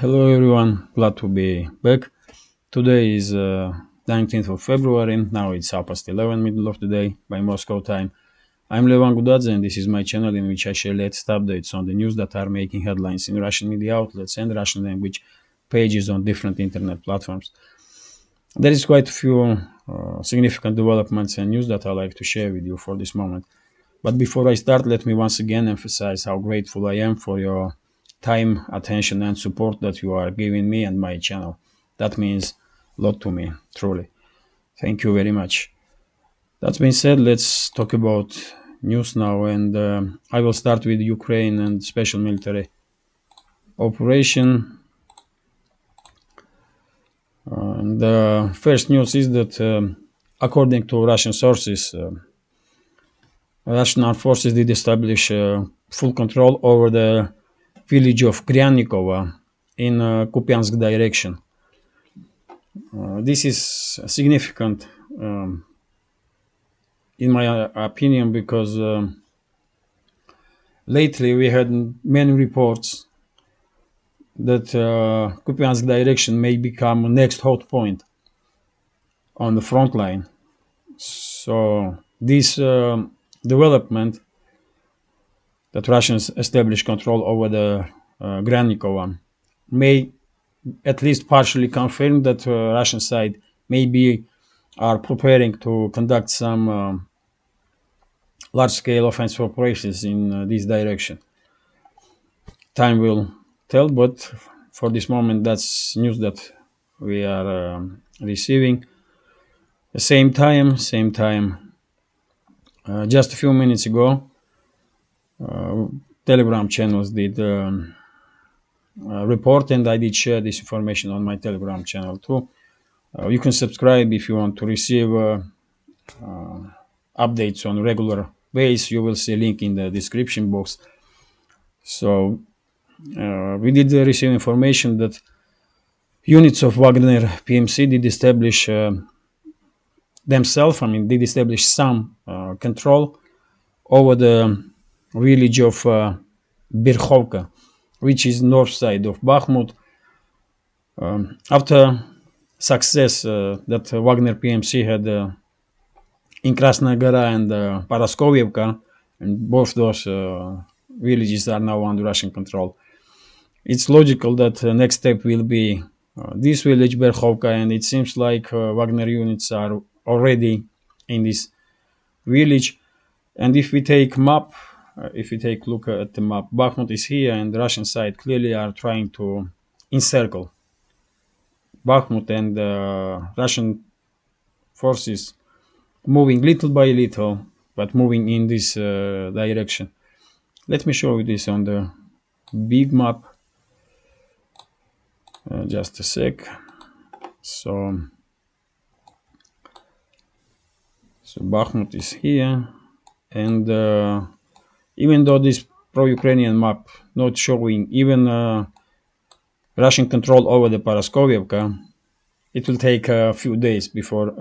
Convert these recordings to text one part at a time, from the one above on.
Hello everyone, glad to be back. Today is 19th of February, now it's 11:30 middle of the day by Moscow time. I'm Levan Gudadze and this is my channel in which I share latest updates on the news that are making headlines in Russian media outlets and Russian language pages on different internet platforms. There is quite a few significant developments and news that I like to share with you for this moment. But before I start, let me once again emphasize how grateful I am for your time, attention, and support that you are giving me and my channel. That means a lot to me, truly. Thank you very much. That being said, let's talk about news now, and I will start with Ukraine and special military operation. And the first news is that, according to Russian sources, Russian armed forces did establish full control over the village of Kryanikova in Kupiansk direction. This is significant, in my opinion, because lately we had many reports that Kupiansk direction may become a next hot point on the front line. So this development that Russians establish control over the Granikova may at least partially confirm that Russian side maybe are preparing to conduct some large-scale offensive operations in this direction. Time will tell, but for this moment, that's news that we are receiving. Same time, just a few minutes ago, Telegram channels did report, and I did share this information on my Telegram channel too. You can subscribe if you want to receive updates on regular basis. You will see a link in the description box. So we did receive information that units of Wagner PMC did establish themselves, did establish some control over the village of Berkhovka, which is north side of Bakhmut. After success that Wagner PMC had in Krasnaya Gora and Paraskovievka, and both those villages are now under Russian control. It's logical that the next step will be this village, Berkhovka, and it seems like Wagner units are already in this village. And if we take map, if we take a look at the map, Bakhmut is here, and the Russian side clearly are trying to encircle Bakhmut, and Russian forces moving little by little, but moving in this direction. Let me show you this on the big map. Just a sec. So Bakhmut is here, and even though this pro-Ukrainian map not showing even Russian control over the Paraskovievka, it will take a few days before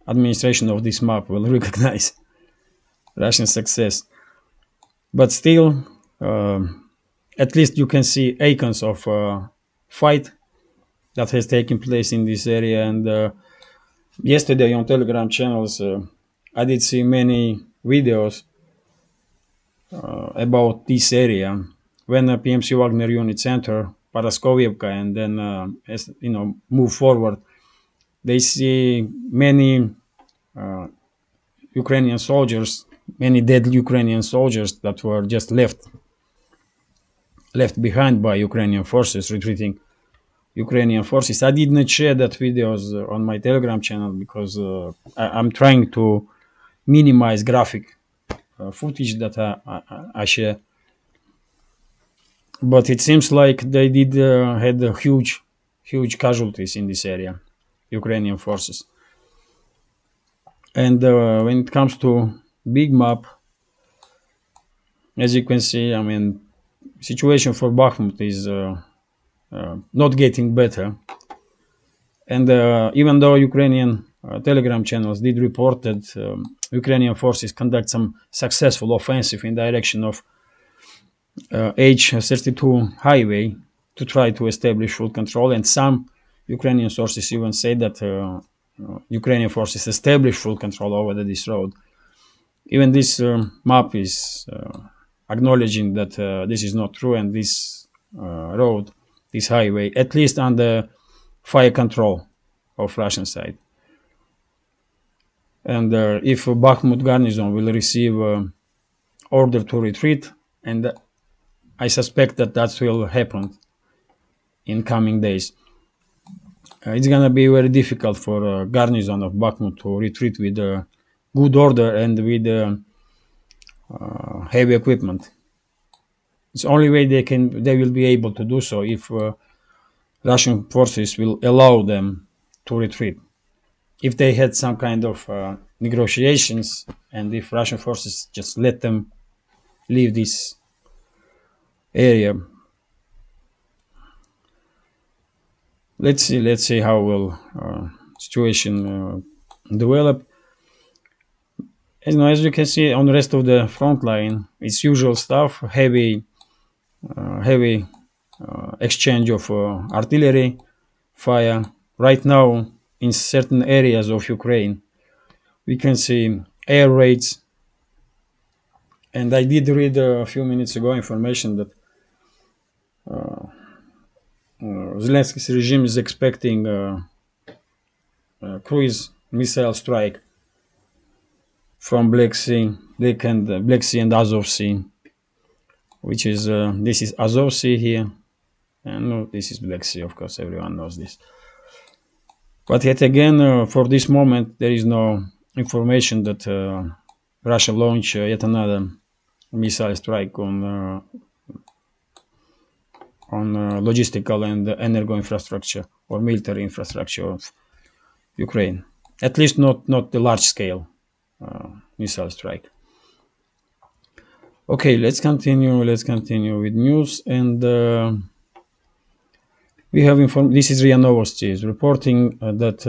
administration of this map will recognize Russian success. But still, at least you can see icons of fight that has taken place in this area. And yesterday on Telegram channels, I did see many videos about this area when PMC Wagner units enter Paraskovievka and then move forward. They see many Ukrainian soldiers, many dead Ukrainian soldiers that were just left behind by Ukrainian forces, retreating Ukrainian forces. I did not share that videos on my Telegram channel because I'm trying to minimize graphic footage that I share. But it seems like they did had huge casualties in this area, Ukrainian forces. And when it comes to big map, as you can see, situation for Bakhmut is not getting better. And even though Ukrainian Telegram channels did report that Ukrainian forces conduct some successful offensive in direction of H-32 highway to try to establish full control, and some Ukrainian sources even say that Ukrainian forces established full control over this road. Even this map is acknowledging that this is not true, and this road, this highway, at least under fire control of Russian side. And if Bakhmut garnison will receive order to retreat, and I suspect that that will happen in coming days, it's gonna be very difficult for garnison of Bakhmut to retreat with good order and with heavy equipment. It's the only way they will be able to do so if Russian forces will allow them to retreat. If they had some kind of negotiations, and if Russian forces just let them leave this area, let's see how will situation develop. As you can see on the rest of the front line, it's usual stuff: heavy exchange of artillery fire. Right now, in certain areas of Ukraine, we can see air raids. And I did read a few minutes ago information that Zelensky's regime is expecting cruise missile strike from Black Sea and Azov Sea, which is this is Azov Sea here, and no, this is Black Sea. Of course, everyone knows this. But yet again, for this moment, there is no information that Russia launched yet another missile strike on logistical and energo infrastructure or military infrastructure of Ukraine. At least not the large scale missile strike. Okay, let's continue with news, and we have informed. This is RIA Novosti is reporting that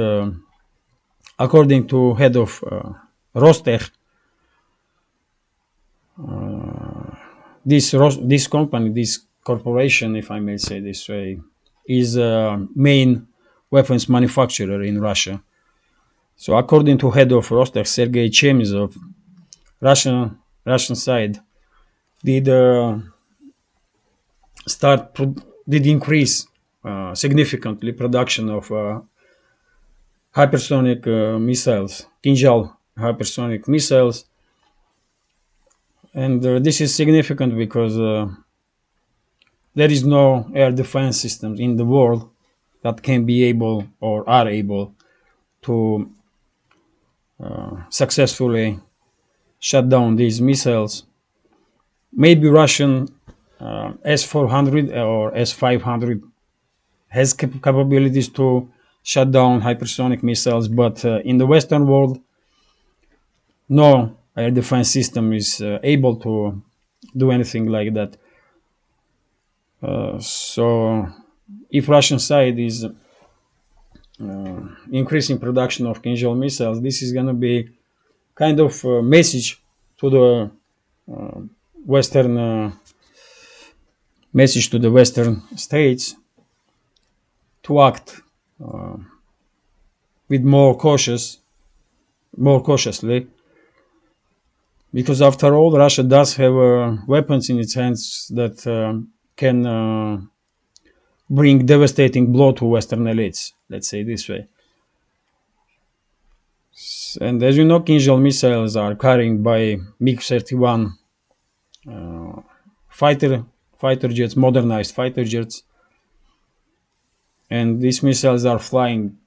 according to head of Rostech, this company, this corporation, if I may say this way, is a main weapons manufacturer in Russia. So according to head of Rostech, Sergei Chemizov, Russian side did increase significantly production of hypersonic missiles, Kinzhal hypersonic missiles, and this is significant because there is no air defense systems in the world that can be able or are able to successfully shut down these missiles. Maybe Russian S-400 or S-500 has capabilities to shut down hypersonic missiles, but in the Western world, no air defense system is able to do anything like that. So if Russian side is increasing production of Kinzhal missiles, this is going to be kind of a message to the Western states to act with more cautiously, because after all, Russia does have weapons in its hands that can bring devastating blow to Western elites. Let's say this way. And as you know, Kinzhal missiles are carried by MiG-31 fighter jets, modernized fighter jets, and these missiles are flying.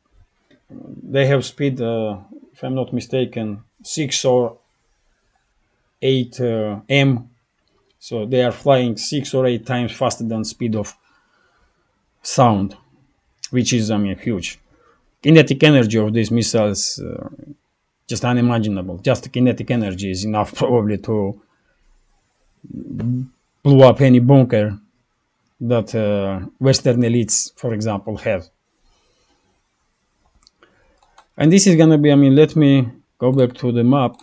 They have speed, if I'm not mistaken, 6 or 8 m. So they are flying 6 or 8 times faster than speed of sound, which is, huge. Kinetic energy of these missiles just unimaginable. Just kinetic energy is enough probably to blow up any bunker that Western elites, for example, have. And this is gonna be, let me go back to the map.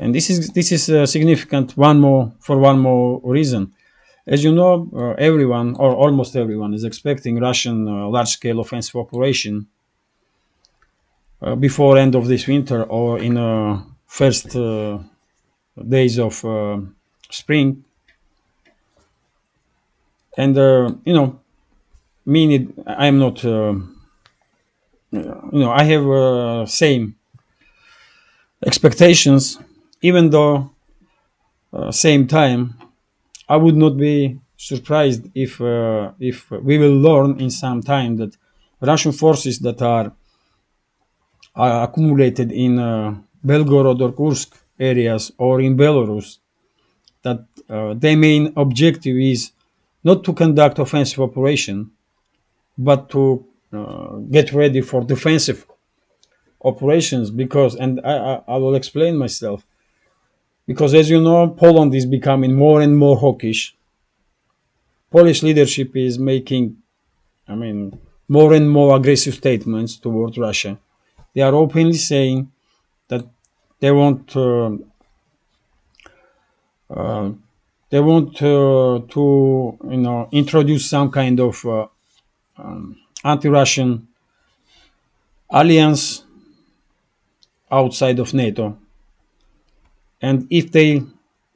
And this is significant one more reason. As you know, everyone or almost everyone is expecting Russian large-scale offensive operation before end of this winter or in first days of spring. And I'm not. I have same expectations, even though same time I would not be surprised if we will learn in some time that Russian forces that are accumulated in Belgorod or Kursk areas or in Belarus, that their main objective is not to conduct offensive operation, but to get ready for defensive operations. Because, and I will explain myself, because as you know, Poland is becoming more and more hawkish. Polish leadership is making, more and more aggressive statements towards Russia. They are openly saying that they want uh, to introduce some kind of anti-Russian alliance outside of NATO, and if they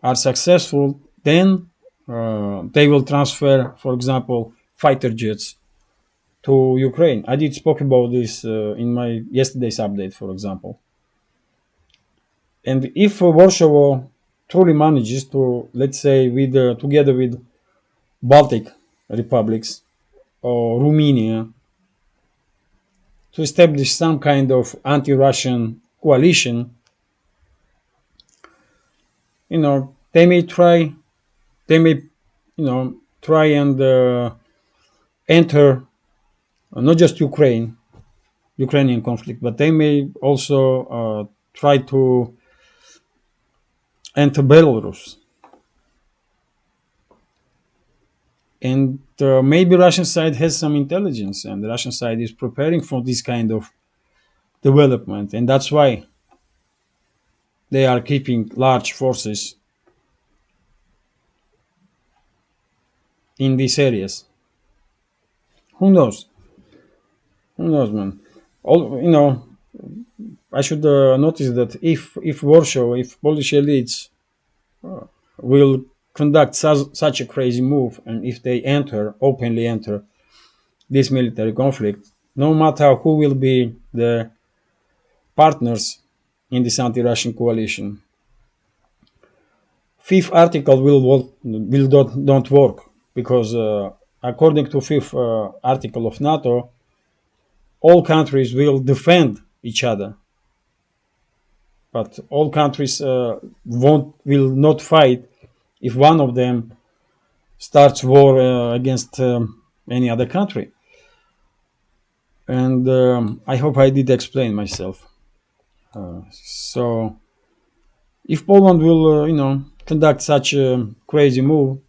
are successful, then they will transfer, for example, fighter jets to Ukraine. I did spoke about this in my yesterday's update, for example. And if Warsaw truly manages to, let's say, with together with Baltic republics or Romania, to establish some kind of anti-Russian coalition, they may try, try and enter not just Ukrainian conflict, but they may also try to enter Belarus. And maybe Russian side has some intelligence, and the Russian side is preparing for this kind of development, and that's why they are keeping large forces in these areas. Who knows? Who knows, man? I should notice that if Warsaw, if Polish elites will conduct such a crazy move, and if they openly enter this military conflict, no matter who will be the partners in this anti-Russian coalition, fifth article will don't work, because according to fifth article of NATO, all countries will defend each other, but all countries will not fight if one of them starts war against any other country. And I hope I did explain myself. So if Poland will, conduct such a crazy move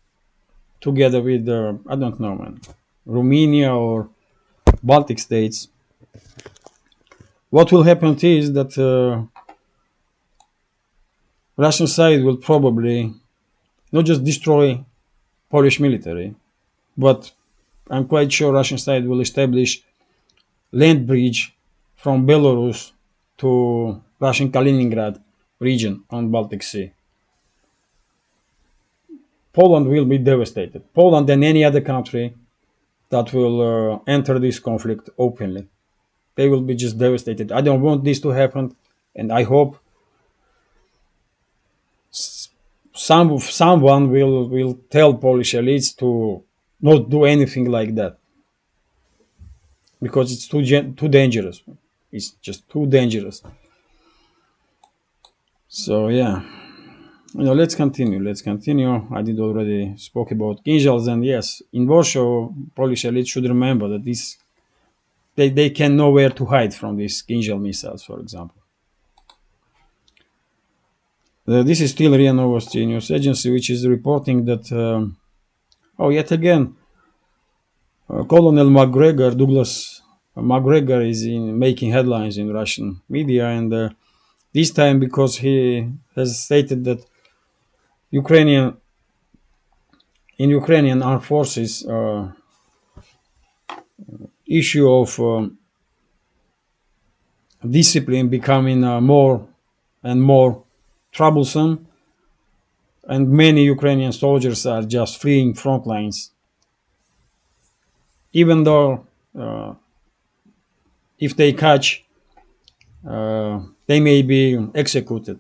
together with, I don't know, man, Romania or Baltic states, what will happen is that Russian side will probably not just destroy Polish military, but I'm quite sure Russian side will establish land bridge from Belarus to Russian Kaliningrad region on Baltic Sea. Poland will be devastated. Poland and any other country that will enter this conflict openly, they will be just devastated. I don't want this to happen, and I hope someone will tell Polish elites to not do anything like that, because it's too dangerous. It's just too dangerous. So yeah, let's continue. I did already spoke about Kinzhals, and yes, in Warsaw, Polish elites should remember that they can know where to hide from these Kinzhal missiles, for example. This is still RIA Novosti news agency, which is reporting that, yet again, Colonel Douglas McGregor is making headlines in Russian media, and This time because he has stated that Ukrainian in Ukrainian armed forces issue of discipline becoming more and more troublesome, and many Ukrainian soldiers are just fleeing front lines, even though if they catch, they may be executed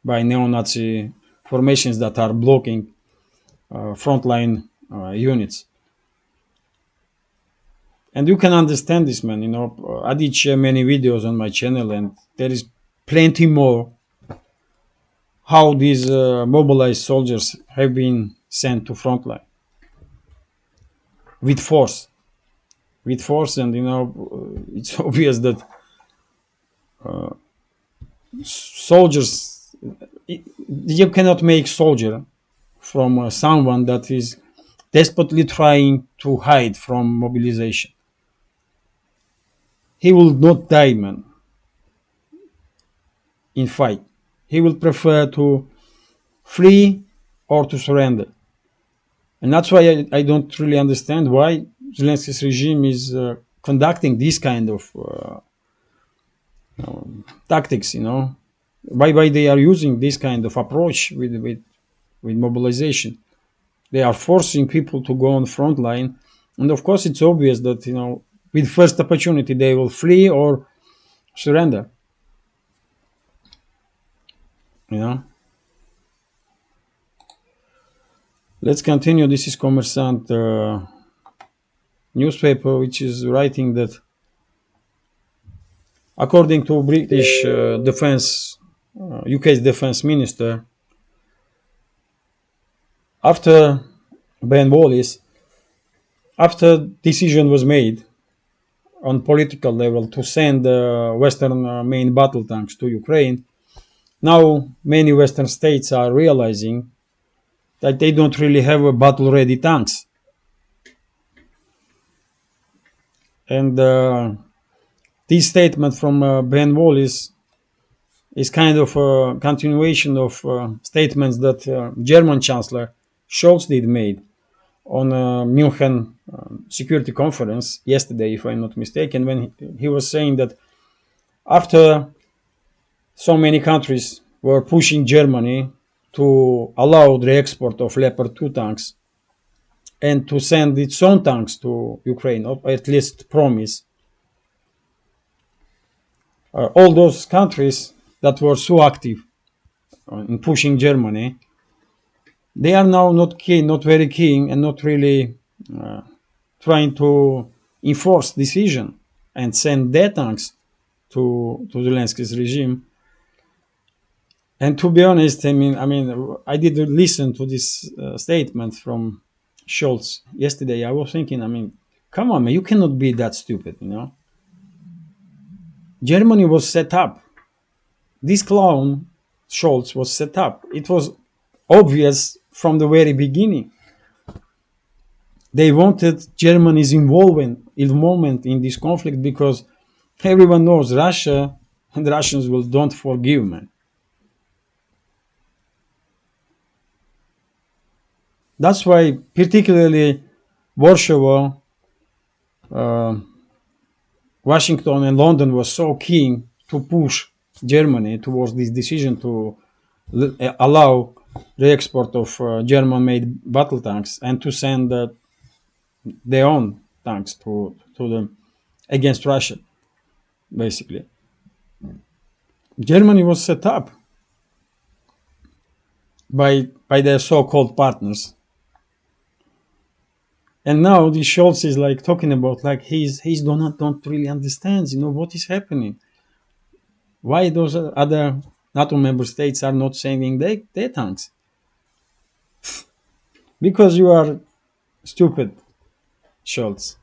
by neo-Nazi formations that are blocking frontline units. And you can understand this, man. I did share many videos on my channel, and there is plenty more how these mobilized soldiers have been sent to frontline with force. And it's obvious that soldiers, you cannot make soldier from someone that is desperately trying to hide from mobilization. He will not die, man, in fight. He will prefer to flee or to surrender. And that's why I don't really understand why Zelensky's regime is conducting this kind of tactics, why they are using this kind of approach with mobilization. They are forcing people to go on the front line, and of course it's obvious that with first opportunity they will flee or surrender. Let's continue. This is Kommersant newspaper, which is writing that according to British UK's defense minister, after Ben Wallace, after decision was made on political level to send Western main battle tanks to Ukraine, now many Western states are realizing that they don't really have a battle-ready tanks. And this statement from Ben Wallace is kind of a continuation of statements that German Chancellor Scholz did made on München Security Conference yesterday, if I'm not mistaken, when he was saying that after so many countries were pushing Germany to allow the export of Leopard 2 tanks and to send its own tanks to Ukraine, or at least promise, all those countries that were so active in pushing Germany, they are now not very keen, and not really trying to enforce decision and send their tanks to Zelensky's regime. And to be honest, I did listen to this statement from Scholz yesterday. I was thinking, come on, man, you cannot be that stupid, Germany was set up. This clown, Scholz, was set up. It was obvious from the very beginning. They wanted Germany's involvement in this conflict because everyone knows Russia and the Russians don't forgive, man. That's why particularly Warsaw, Washington and London was so keen to push Germany towards this decision to allow the export of German-made battle tanks and to send their own tanks to them against Russia, basically. Germany was set up by their so-called partners. And now this Scholz is talking about he's don't really understands, what is happening. Why those other NATO member states are not sending their tanks? Because you are stupid, Scholz.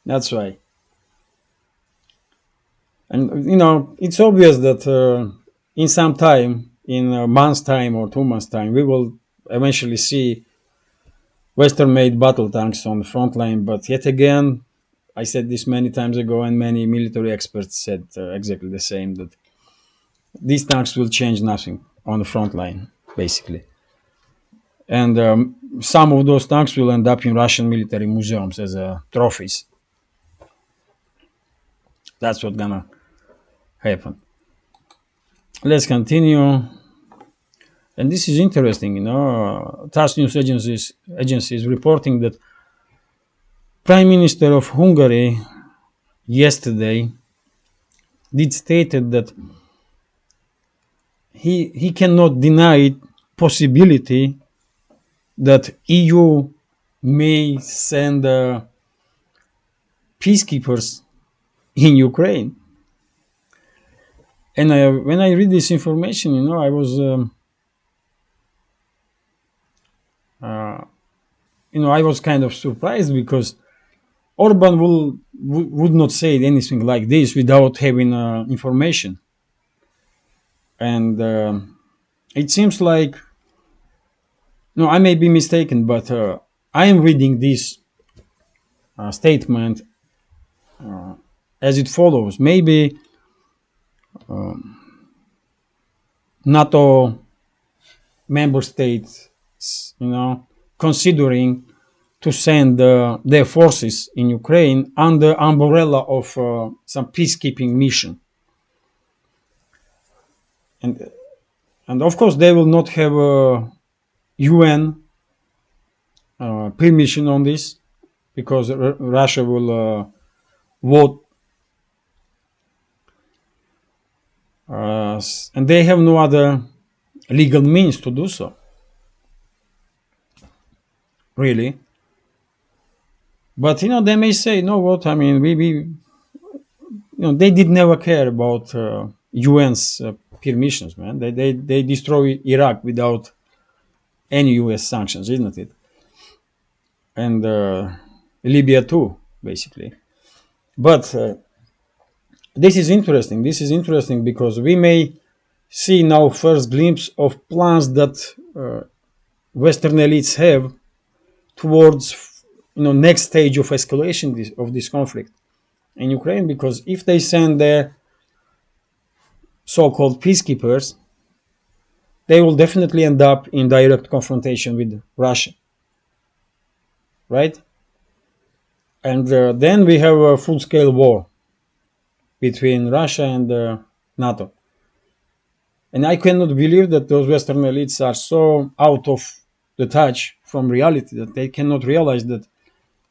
That's why. And it's obvious that in some time, in a month's time or 2 months' time, we will eventually see Western-made battle tanks on the front line. But yet again, I said this many times ago, and many military experts said exactly the same, that these tanks will change nothing on the front line, basically. And some of those tanks will end up in Russian military museums as trophies. That's what's gonna happen. Let's continue. And this is interesting, TASS news agencies reporting that Prime Minister of Hungary yesterday did stated that he cannot deny possibility that EU may send peacekeepers in Ukraine. And when I read this information, I was, I was kind of surprised, because Orban would not say anything like this without having information. And it seems like, no, I may be mistaken, but I am reading this statement as it follows. Maybe NATO member states, considering to send their forces in Ukraine under umbrella of some peacekeeping mission. And of course, they will not have a UN permission on this, because Russia will vote, and they have no other legal means to do so, really. But they may say, no, what I mean, they did never care about UN's permissions, man. They destroy Iraq without any US sanctions, isn't it? And Libya too, basically. But this is interesting. This is interesting because we may see now first glimpse of plans that Western elites have towards next stage of escalation of this conflict in Ukraine. Because if they send their so-called peacekeepers, they will definitely end up in direct confrontation with Russia, right? And then we have a full-scale war between Russia and NATO. And I cannot believe that those Western elites are so out of the touch from reality that they cannot realize that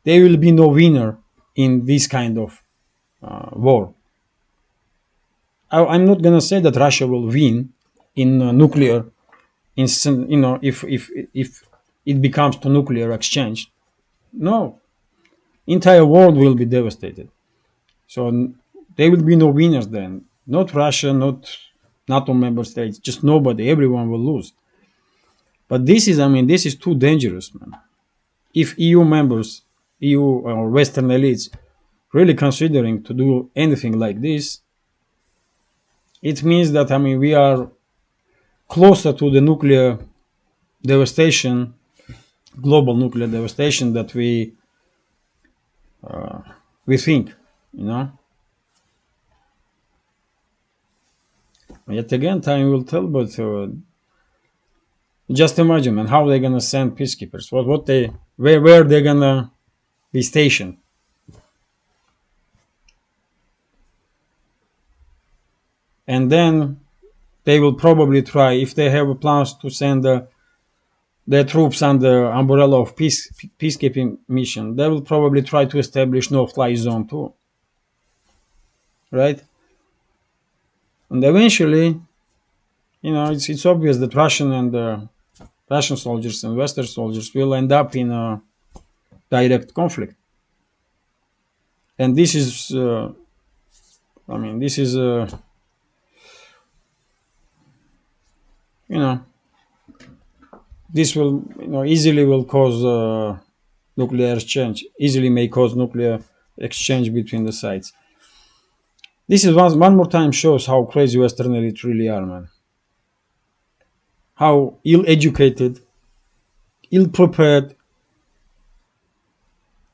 there will be no winner in this kind of war. I'm not going to say that Russia will win in nuclear, if it becomes to nuclear exchange. No, entire world will be devastated. So there will be no winners then. Not Russia, not NATO member states, just nobody. Everyone will lose. But this is too dangerous, man. If EU members, EU or Western elites really considering to do anything like this, it means that we are closer to the nuclear devastation, global nuclear devastation that we think, Yet again, time will tell. But just imagine, man, how they're gonna send peacekeepers. Where they're gonna be stationed. And then they will probably try, if they have plans to send their troops under umbrella of peacekeeping mission, they will probably try to establish no-fly zone too, right? And eventually, it's obvious that Russian soldiers and Western soldiers will end up in a direct conflict. And this is, this will, easily will cause nuclear exchange, easily may cause nuclear exchange between the sides. This is one more time shows how crazy Western elites really are, man. How ill-educated, ill-prepared,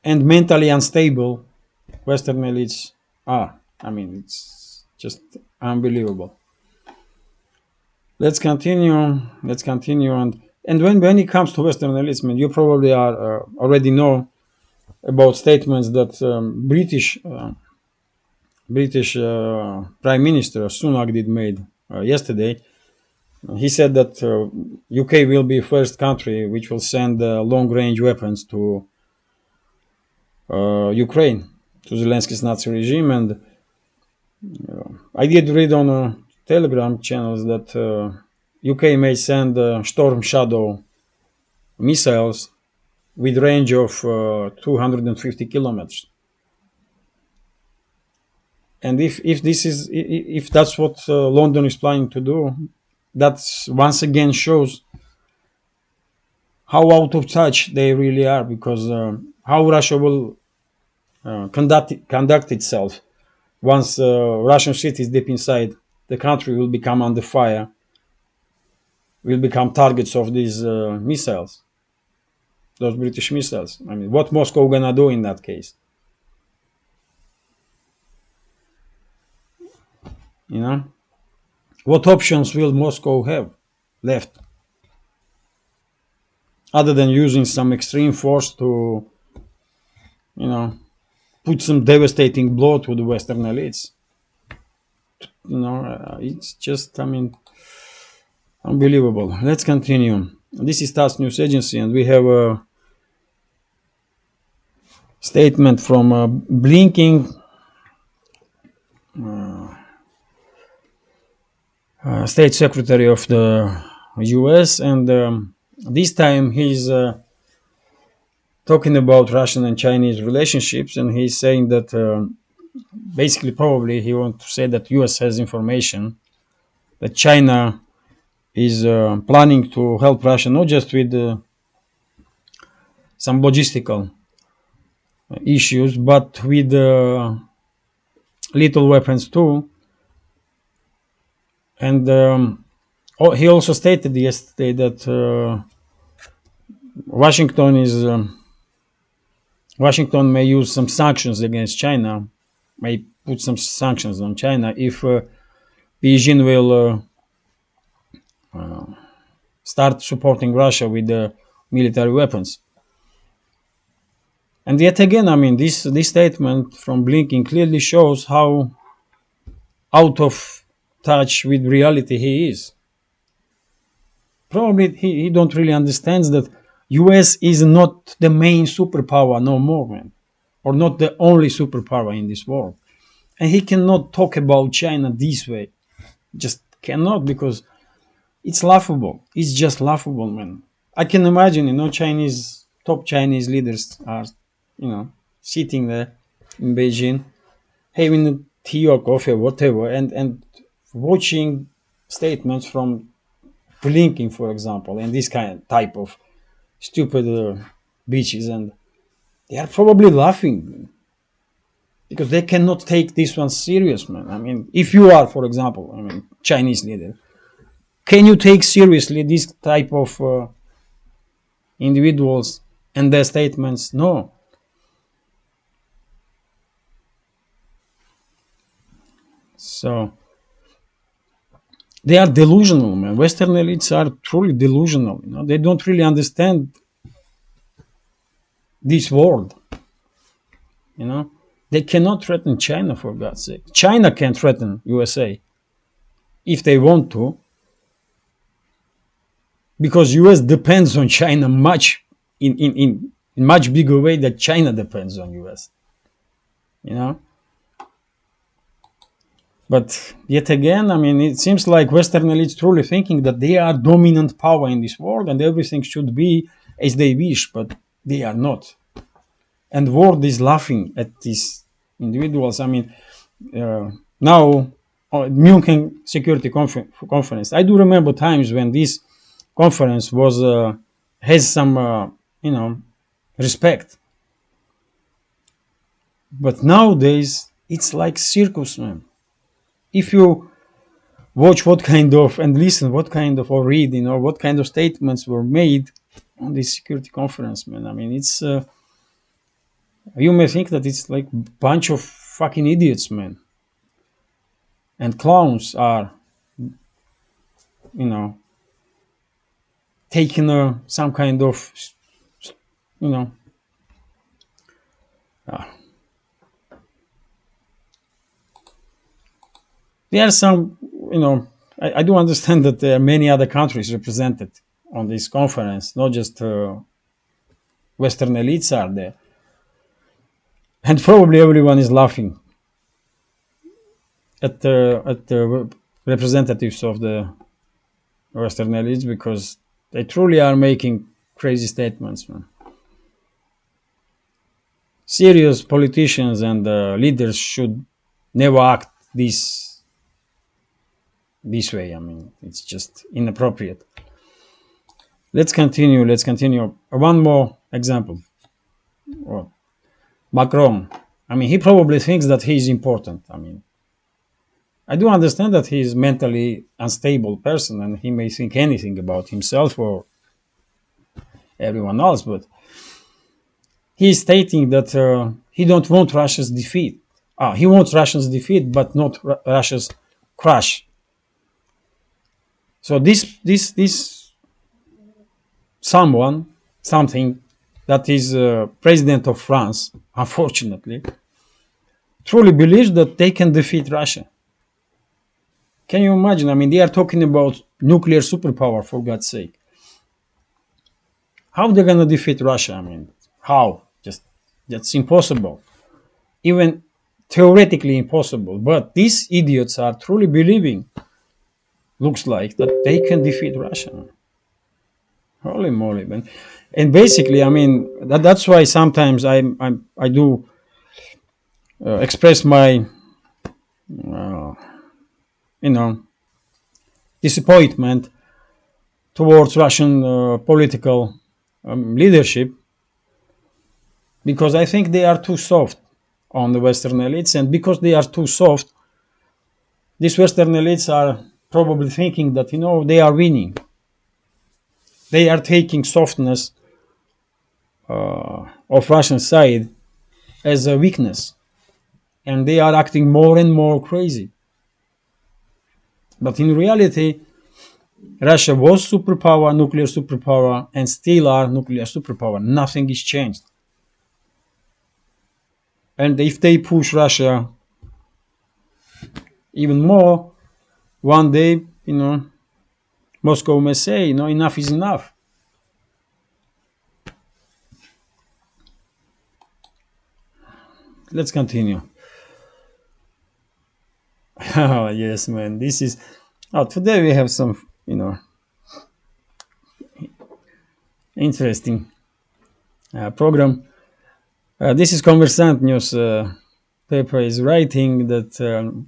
and mentally unstable Western elites are. It's just unbelievable. Let's continue. Let's continue. And when it comes to Western elites, man, you probably are already know about statements that British Prime Minister Sunak did made yesterday. He said that UK will be first country which will send long-range weapons to Ukraine, to Zelensky's Nazi regime. And I did read on Telegram channels that UK may send Storm Shadow missiles with range of 250 kilometers. And if that's what London is planning to do, that once again shows how out of touch they really are, because how Russia will conduct itself once Russian cities deep inside the country will become under fire, will become targets of these missiles, those British missiles. I mean, what Moscow gonna do in that case? You know, what options will Moscow have left other than using some extreme force to, put some devastating blow to the Western elites? It's just, I mean, unbelievable. Let's continue. This is TASS News Agency, and we have a statement from blinking State Secretary of the US, and this time he's talking about Russian and Chinese relationships, and he's saying that basically probably he wants to say that US has information that China is planning to help Russia not just with some logistical issues, but with lethal weapons too. And he also stated yesterday that Washington may use some sanctions against China, may put some sanctions on China if Beijing will start supporting Russia with military weapons. And yet again, I mean, this statement from Blinken clearly shows how out of touch with reality he is. Probably he don't really understand that US is not the main superpower no more, man, or not the only superpower in this world. And he cannot talk about China this way. Just cannot, because it's laughable. It's just laughable, man. I can imagine, top Chinese leaders are, sitting there in Beijing, having tea or coffee or whatever, and watching statements from Blinken, for example, and this type of stupid bitches, and they are probably laughing because they cannot take this one serious, man. I mean, if you are, for example, Chinese leader, can you take seriously this type of individuals and their statements? No. So they are delusional, man. Western elites are truly delusional. They don't really understand this world. They cannot threaten China, for God's sake. China can threaten USA if they want to, because US depends on China much in much bigger way than China depends on US. But yet again, I mean, it seems like Western elites truly thinking that they are dominant power in this world and everything should be as they wish, but they are not. And the world is laughing at these individuals. I mean, now, Munich Security Conference. I do remember times when this conference has some, respect. But nowadays, it's like circus, man. If you watch and listen or read, what kind of statements were made on this security conference, man. I mean, it's, you may think that it's like a bunch of fucking idiots, man. And clowns are taking some kind of, you know, uh, there are some, I do understand that there are many other countries represented on this conference, not just Western elites are there. And probably everyone is laughing at the representatives of the Western elites because they truly are making crazy statements, man. Serious politicians and leaders should never act this way. I mean, it's just inappropriate. Let's continue. One more example. Well, Macron. I mean, he probably thinks that he is important. I mean, I do understand that he is mentally unstable person and he may think anything about himself or everyone else, but he is stating that he don't want Russia's defeat. He wants Russia's defeat, but not Russia's crash. So this something that is president of France, unfortunately, truly believes that they can defeat Russia. Can you imagine? I mean, they are talking about nuclear superpower, for God's sake. How they're gonna defeat Russia? I mean, how? That's impossible. Even theoretically impossible. But these idiots are truly believing, looks like, that they can defeat Russia. Holy moly, man! And basically, I mean, that's why sometimes I do express my disappointment towards Russian political leadership, because I think they are too soft on the Western elites, and because they are too soft, these Western elites are probably thinking that they are winning. They are taking softness of Russian side as a weakness, and they are acting more and more crazy. But in reality, Russia was superpower, nuclear superpower, and still are nuclear superpower. Nothing is changed. And if they push Russia even more, one day, Moscow may say, enough is enough. Let's continue. Oh, yes, man. This is... today we have some, interesting program. This is Conversant News paper is writing that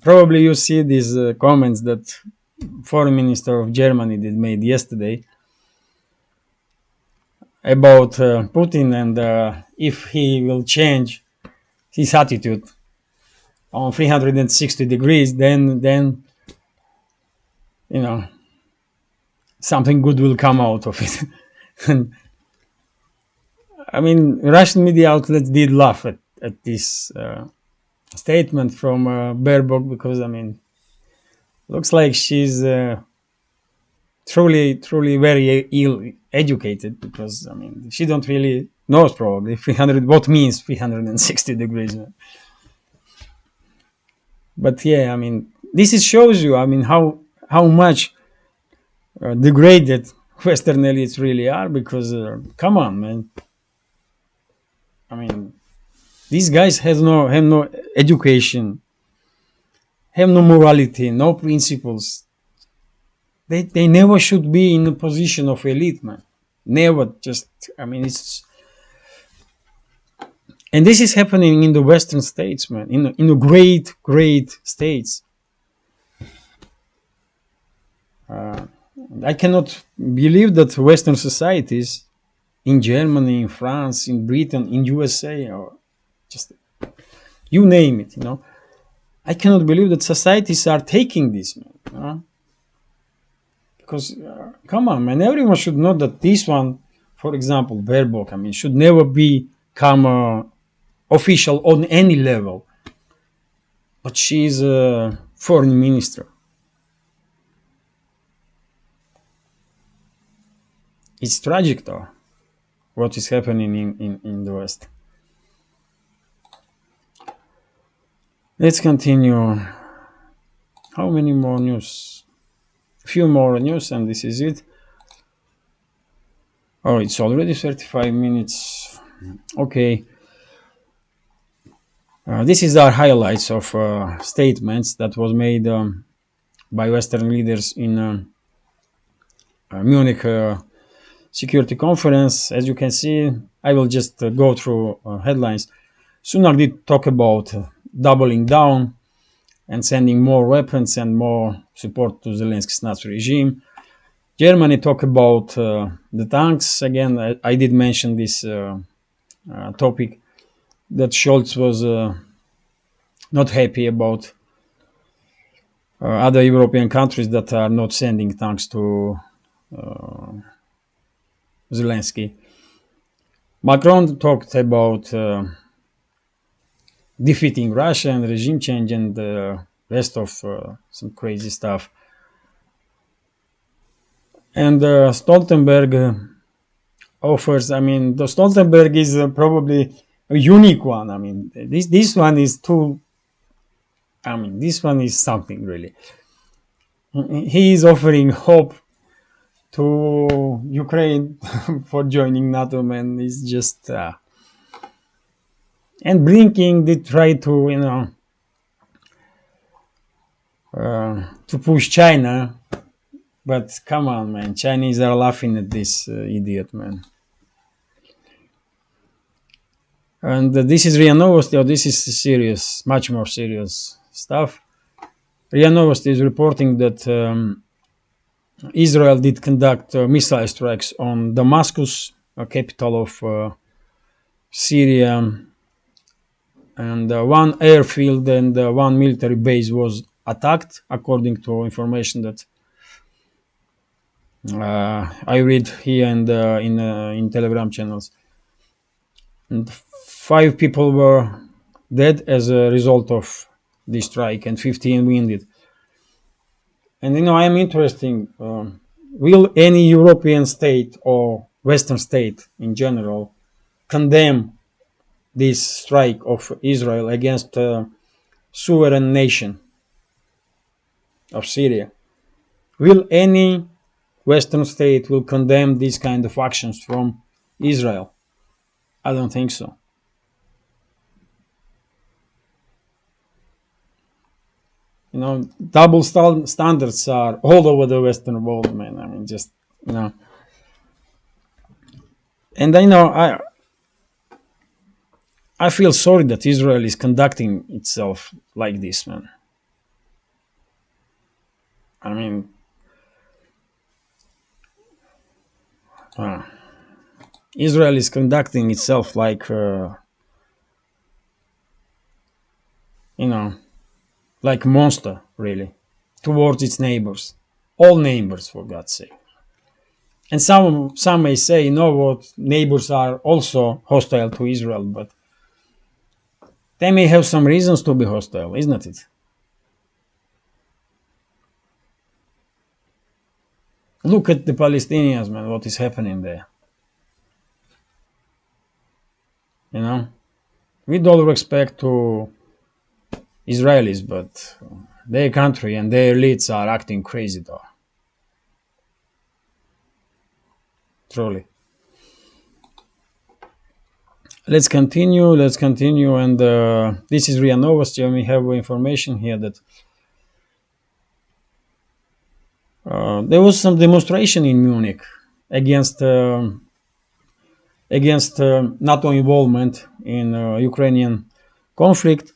probably you see these comments that Foreign Minister of Germany did made yesterday about Putin, and if he will change his attitude on 360 degrees, then something good will come out of it. And I mean, Russian media outlets did laugh at this statement from Baerbock, because I mean, looks like she's truly very ill educated, because I mean, she don't really knows probably what means 360 degrees. But yeah, I mean, this shows you, I mean, how much degraded Western elites really are, because come on, man. I mean, these guys have no education, have no morality, no principles. They never should be in a position of elite, man. Never. Just, I mean, it's... And this is happening in the Western states, man, in the great states. I cannot believe that Western societies in Germany, in France, in Britain, in USA, or just you name it, I cannot believe that societies are taking this, man. Because, come on, man, everyone should know that this one, for example, Baerbock, I mean, should never become official on any level. But she is a foreign minister. It's tragic, though, what is happening in the West. Let's continue. How many more news? A few more news, and this is it. Oh, it's already 35 minutes. Okay. This is our highlights of statements that was made by Western leaders in Munich Security Conference. As you can see, I will just go through headlines. Sunak did talk about doubling down and sending more weapons and more support to Zelensky's Nazi regime. Germany talked about the tanks. Again, I did mention this topic, that Scholz was not happy about other European countries that are not sending tanks to Zelensky. Macron talked about defeating Russia and regime change and the rest of some crazy stuff. And Stoltenberg offers, I mean, the Stoltenberg is probably a unique one. I mean, this one is too, I mean, this one is something really. He is offering hope to Ukraine for joining NATO, man. It's just, and Blinken did try to, you know, to push China, but come on, man. Chinese are laughing at this idiot, man. And this is RIA Novosti, or this is serious, much more serious stuff. RIA Novosti is reporting that Israel did conduct missile strikes on Damascus, a capital of Syria, and one airfield and one military base was attacked, according to information that I read here and in Telegram channels. And 5 people were dead as a result of this strike, and 15 wounded. And you know, I am interested. Will any European state or Western state in general condemn this strike of Israel against a sovereign nation of Syria? Will any Western state will condemn these kind of actions from Israel? I don't think so. You know, double standards are all over the Western world, man. I mean, just, you know. And I know, I feel sorry that Israel is conducting itself like this, man. I mean, Israel is conducting itself like, you know, like a monster, really, towards its neighbors, all neighbors, for God's sake. And some may say, you know what, neighbors are also hostile to Israel, but they may have some reasons to be hostile, isn't it? Look at the Palestinians, man, what is happening there. You know, with all respect to Israelis, but their country and their elites are acting crazy, though. Truly. Let's continue, and this is RIA Novosti, and we have information here that there was some demonstration in Munich against NATO involvement in Ukrainian conflict.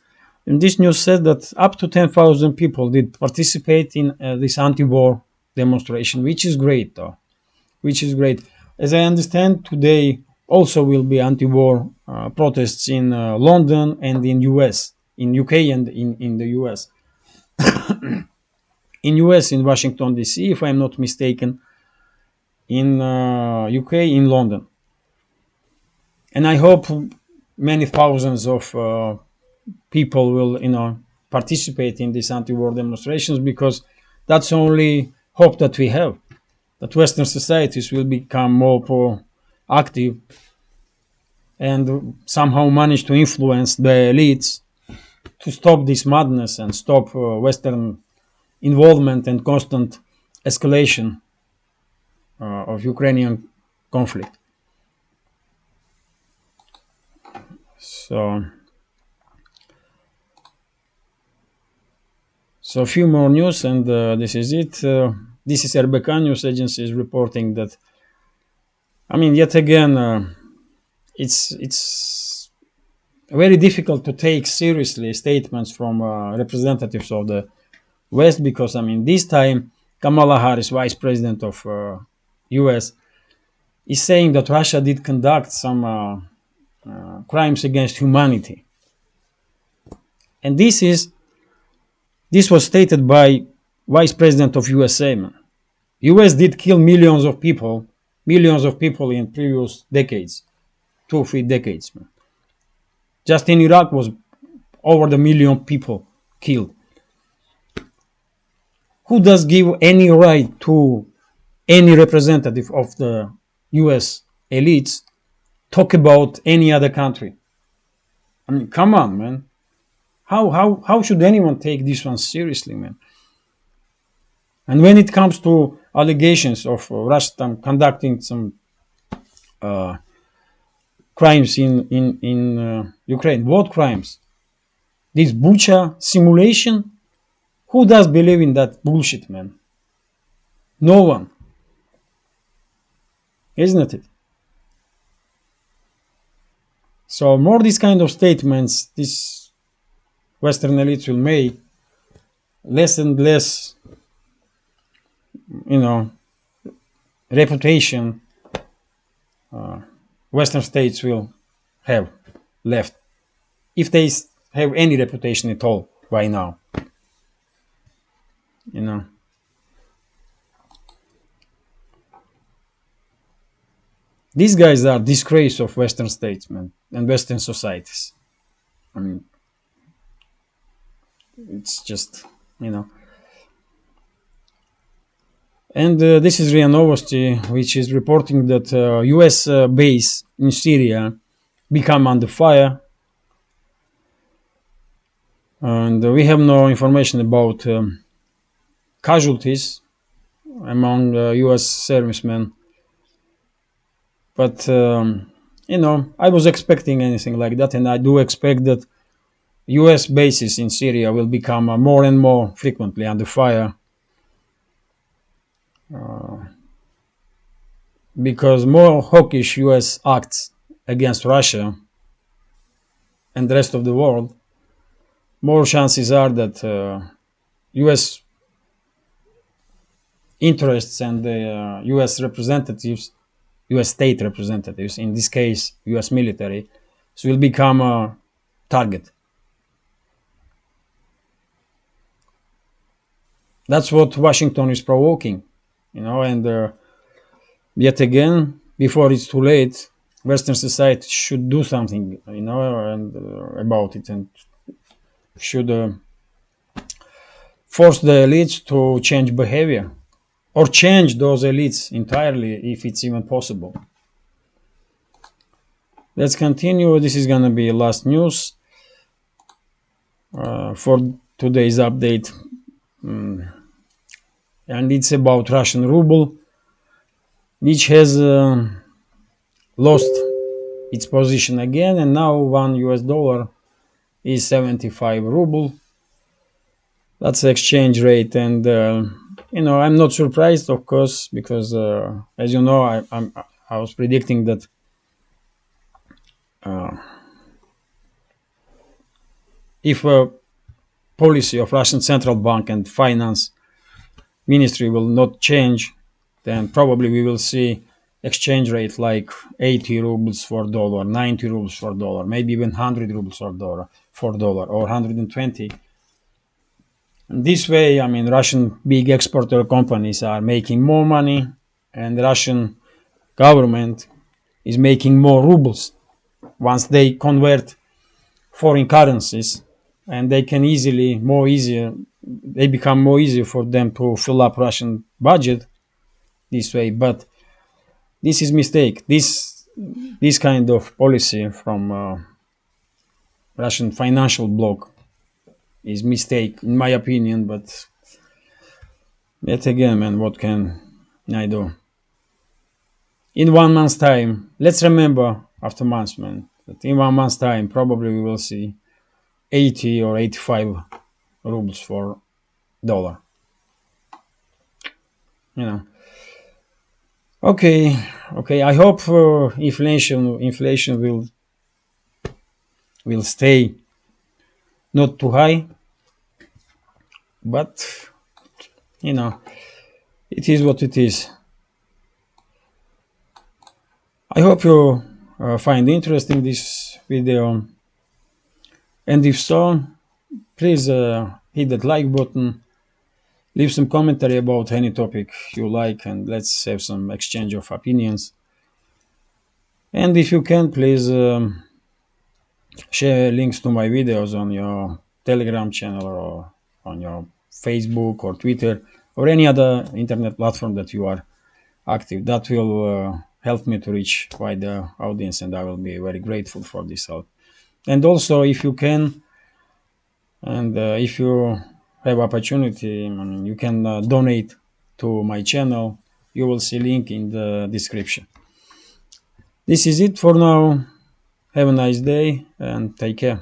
And this news said that up to 10,000 people did participate in this anti-war demonstration, which is great, though. Which is great. As I understand, today also will be anti-war protests in London and in US, in UK and in the US. In US, in Washington, D.C., if I'm not mistaken, in UK, in London. And I hope many thousands of people will, you know, participate in these anti-war demonstrations, because that's the only hope that we have. that Western societies will become more proactive and somehow manage to influence the elites to stop this madness and stop Western involvement and constant escalation of Ukrainian conflict. So a few more news, and this is it. This is RBK News Agency is reporting that, yet again, it's very difficult to take seriously statements from representatives of the West because, this time Kamala Harris, Vice President of U.S., is saying that Russia did conduct some crimes against humanity. And this was stated by Vice President of USA. Man. US did kill millions of people in previous decades, 2 or 3 decades. Man. Just in Iraq was over the million people killed. Who does give any right to any representative of the US elites talk about any other country? Come on, man. How should anyone take this one seriously, man? And when it comes to allegations of Russia conducting some crimes in Ukraine, what crimes? This Bucha simulation? Who does believe in that bullshit, man? No one. Isn't it? So more these kind of statements, this Western elites will make, less and less, reputation Western states will have left, if they have any reputation at all by now. These guys are disgrace of Western statesmen and Western societies. It's just, And this is RIA Novosti, which is reporting that U.S. base in Syria become under fire. And we have no information about casualties among U.S. servicemen. But, I was expecting anything like that, and I do expect that U.S. bases in Syria will become more and more frequently under fire because more hawkish U.S. acts against Russia and the rest of the world, more chances are that U.S. interests and the U.S. representatives, U.S. state representatives, in this case U.S. military, will become a target. That's what Washington is provoking, and yet again, before it's too late, Western society should do something, and about it, and should force the elites to change behavior, or change those elites entirely, if it's even possible. Let's continue. This is gonna be last news for today's update. And it's about Russian ruble, which has lost its position again, and now $1 is 75 ruble. That's the exchange rate, and I'm not surprised, of course, because as you know, I was predicting that if a policy of Russian Central Bank and Finance Ministry will not change, then probably we will see exchange rate like 80 rubles for dollar, 90 rubles for dollar, maybe even 100 rubles for dollar, or 120. And this way, Russian big exporter companies are making more money, and the Russian government is making more rubles once they convert foreign currencies, and they can they become more easier for them to fill up Russian budget this way, but this is mistake. This kind of policy from Russian financial bloc is mistake in my opinion. But yet again, man, what can I do? In 1 month's time, let's remember after months, man, that in 1 month's time probably we will see 80 or 85 rubles for dollar. You know. Okay, okay. I hope inflation will stay not too high, but you know, it is what it is. I hope you find interesting this video, and if so, please hit that like button, leave some commentary about any topic you like, and let's have some exchange of opinions. And if you can, please share links to my videos on your Telegram channel or on your Facebook or Twitter or any other internet platform that you are active. That will help me to reach wider audience, and I will be very grateful for this help. And also, if you can, and if you have opportunity, I mean, you can donate to my channel. You will see link in the description. This is it for now. Have a nice day and take care.